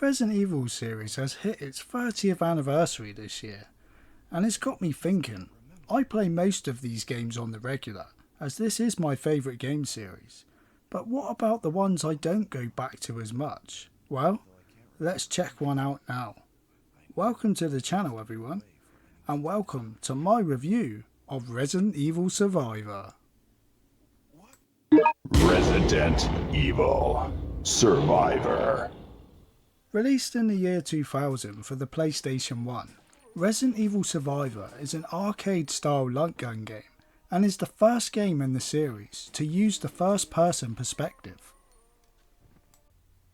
The Resident Evil series has hit its 30th anniversary this year, and it's got me thinking. I play most of these games on the regular, as this is my favourite game series. But what about the ones I don't go back to as much? Well, let's check one out now. Welcome to the channel everyone, and welcome to my review of Resident Evil Survivor. Resident Evil Survivor. Released in the year 2000 for the PlayStation 1, Resident Evil Survivor is an arcade-style light gun game and is the first game in the series to use the first-person perspective.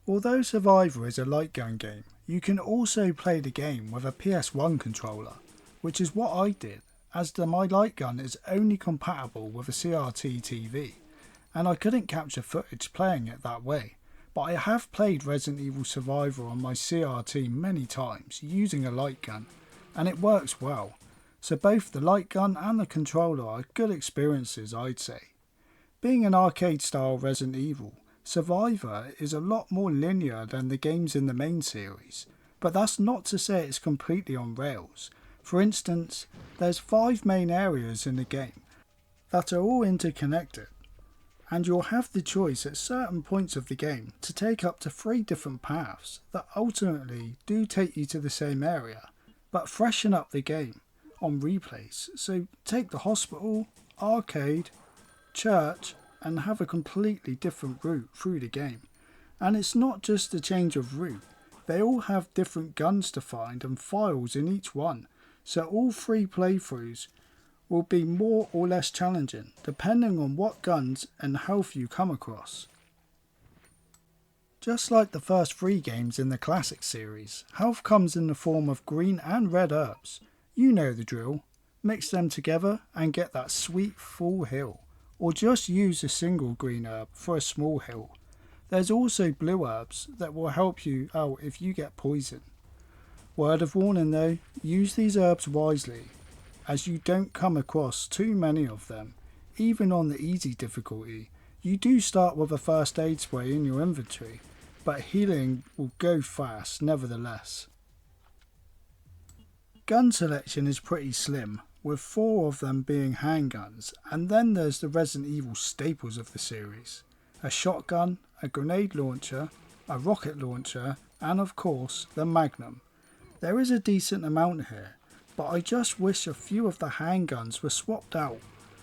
Although Survivor is a light gun game, you can also play the game with a PS1 controller, which is what I did, as my light gun is only compatible with a CRT TV, and I couldn't capture footage playing it that way. But I have played Resident Evil Survivor on my CRT many times using a light gun, and it works well. So both the light gun and the controller are good experiences, I'd say. Being an arcade style Resident Evil, Survivor is a lot more linear than the games in the main series, but that's not to say it's completely on rails. For instance, there's 5 main areas in the game that are all interconnected, and you'll have the choice at certain points of the game to take up to 3 different paths that ultimately do take you to the same area, but freshen up the game on replays. So take the hospital, arcade, church, and have a completely different route through the game. And it's not just a change of route, they all have different guns to find and files in each one, so all 3 playthroughs will be more or less challenging depending on what guns and health you come across. Just like the first 3 games in the classic series, health comes in the form of green and red herbs. You know the drill. Mix them together and get that sweet full heal, or just use a single green herb for a small heal. There's also blue herbs that will help you out if you get poison. Word of warning though, use these herbs wisely, as you don't come across too many of them. Even on the easy difficulty, you do start with a first aid spray in your inventory, but healing will go fast nevertheless. Gun selection is pretty slim, with 4 of them being handguns, and then there's the Resident Evil staples of the series. A shotgun, a grenade launcher, a rocket launcher, and of course the Magnum. There is a decent amount here, but I just wish a few of the handguns were swapped out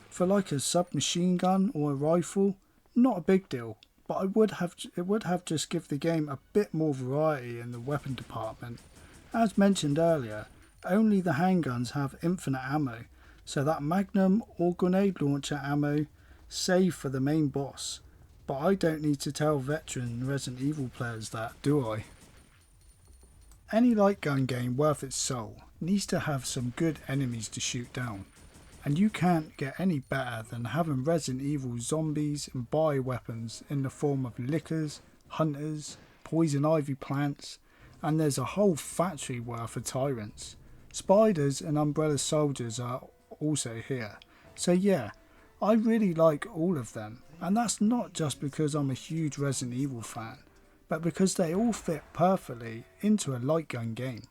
for like a submachine gun or a rifle. Not a big deal, but it would have just give the game a bit more variety in the weapon department. As mentioned earlier, only the handguns have infinite ammo, so that Magnum or grenade launcher ammo save for the main boss. But I don't need to tell veteran Resident Evil players that, do I? Any light gun game worth its salt needs to have some good enemies to shoot down, and you can't get any better than having Resident Evil zombies and bioweapons in the form of lickers, hunters, poison ivy plants, and there's a whole factory worth of tyrants. Spiders and umbrella soldiers are also here, so yeah, I really like all of them, and that's not just because I'm a huge Resident Evil fan, but because they all fit perfectly into a light gun game.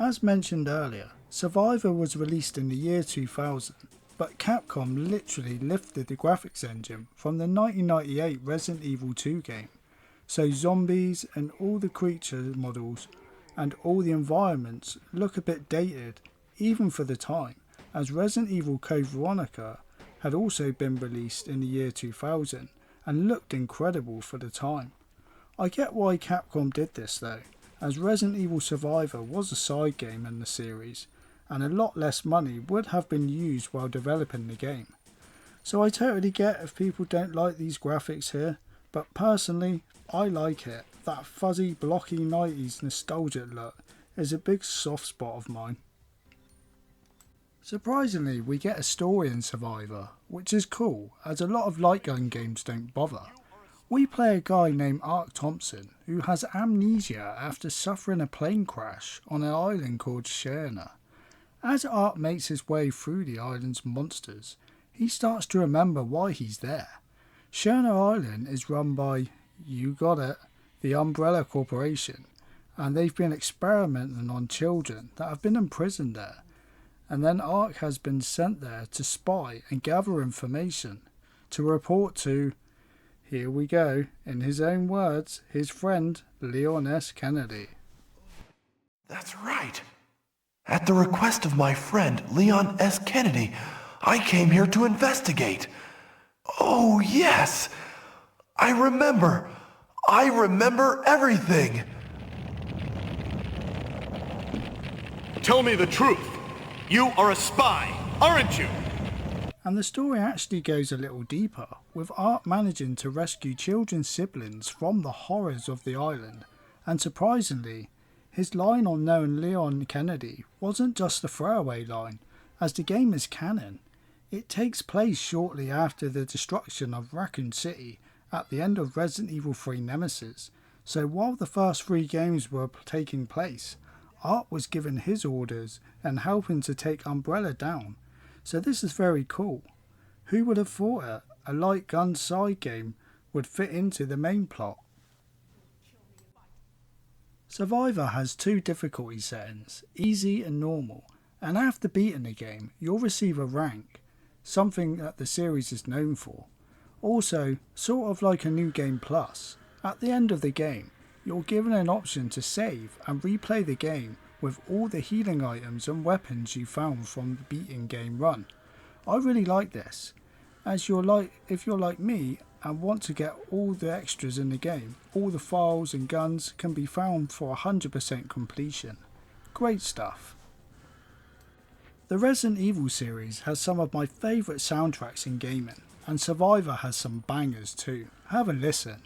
As mentioned earlier, Survivor was released in the year 2000, but Capcom literally lifted the graphics engine from the 1998 Resident Evil 2 game, so zombies and all the creature models and all the environments look a bit dated, even for the time, as Resident Evil Code Veronica had also been released in the year 2000 and looked incredible for the time. I get why Capcom did this though, as Resident Evil Survivor was a side game in the series, and a lot less money would have been used while developing the game. So I totally get if people don't like these graphics here, but personally, I like it. That fuzzy, blocky 90s nostalgic look is a big soft spot of mine. Surprisingly, we get a story in Survivor, which is cool, as a lot of light gun games don't bother. We play a guy named Ark Thompson who has amnesia after suffering a plane crash on an island called Sherna. As Ark makes his way through the island's monsters, he starts to remember why he's there. Sherna Island is run by, you got it, the Umbrella Corporation, and they've been experimenting on children that have been imprisoned there. And then Ark has been sent there to spy and gather information to report to, here we go, in his own words, his friend Leon S. Kennedy. That's right. At the request of my friend Leon S. Kennedy, I came here to investigate. Oh, yes. I remember everything. Tell me the truth. You are a spy, aren't you? And the story actually goes a little deeper, with Art managing to rescue children's siblings from the horrors of the island, and surprisingly, his line on knowing Leon Kennedy wasn't just a throwaway line, as the game is canon. It takes place shortly after the destruction of Raccoon City at the end of Resident Evil 3 Nemesis, so while the first 3 games were taking place, Art was given his orders and helping to take Umbrella down. So this is very cool. Who would have thought it? A light gun side game would fit into the main plot. Survivor has 2 difficulty settings, easy and normal, and after beating the game you'll receive a rank, something that the series is known for. Also, sort of like a New Game Plus, at the end of the game you're given an option to save and replay the game with all the healing items and weapons you found from the beaten game run. I really like this, as if you're like me and want to get all the extras in the game, all the files and guns can be found for 100% completion. Great stuff. The Resident Evil series has some of my favourite soundtracks in gaming, and Survivor has some bangers too. Have a listen.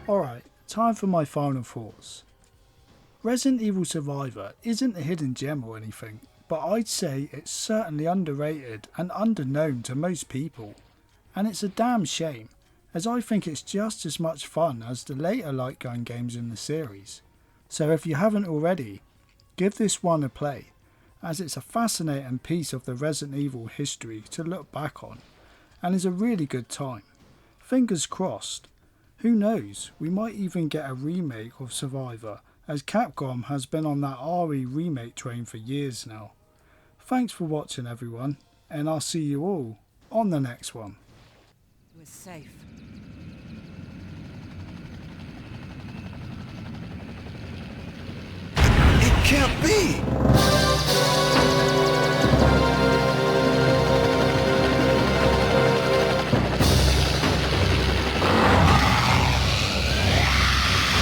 Alright, time for my final thoughts. Resident Evil Survivor isn't a hidden gem or anything, but I'd say it's certainly underrated and underknown to most people. And it's a damn shame, as I think it's just as much fun as the later light gun games in the series. So if you haven't already, give this one a play, as it's a fascinating piece of the Resident Evil history to look back on, and is a really good time. Fingers crossed. Who knows, we might even get a remake of Survivor, as Capcom has been on that RE remake train for years now. Thanks for watching everyone, and I'll see you all on the next one. We're safe. It can't be!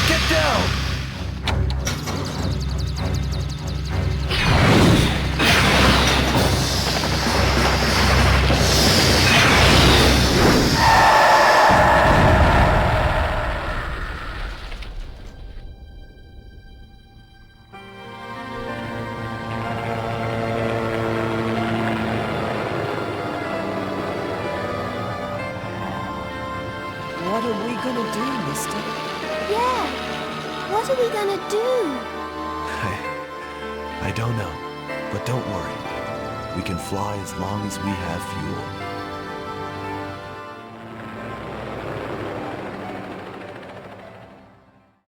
Get down! What are we gonna do, mister? Yeah. What are we gonna do? I don't know, but don't worry. We can fly as long as we have fuel.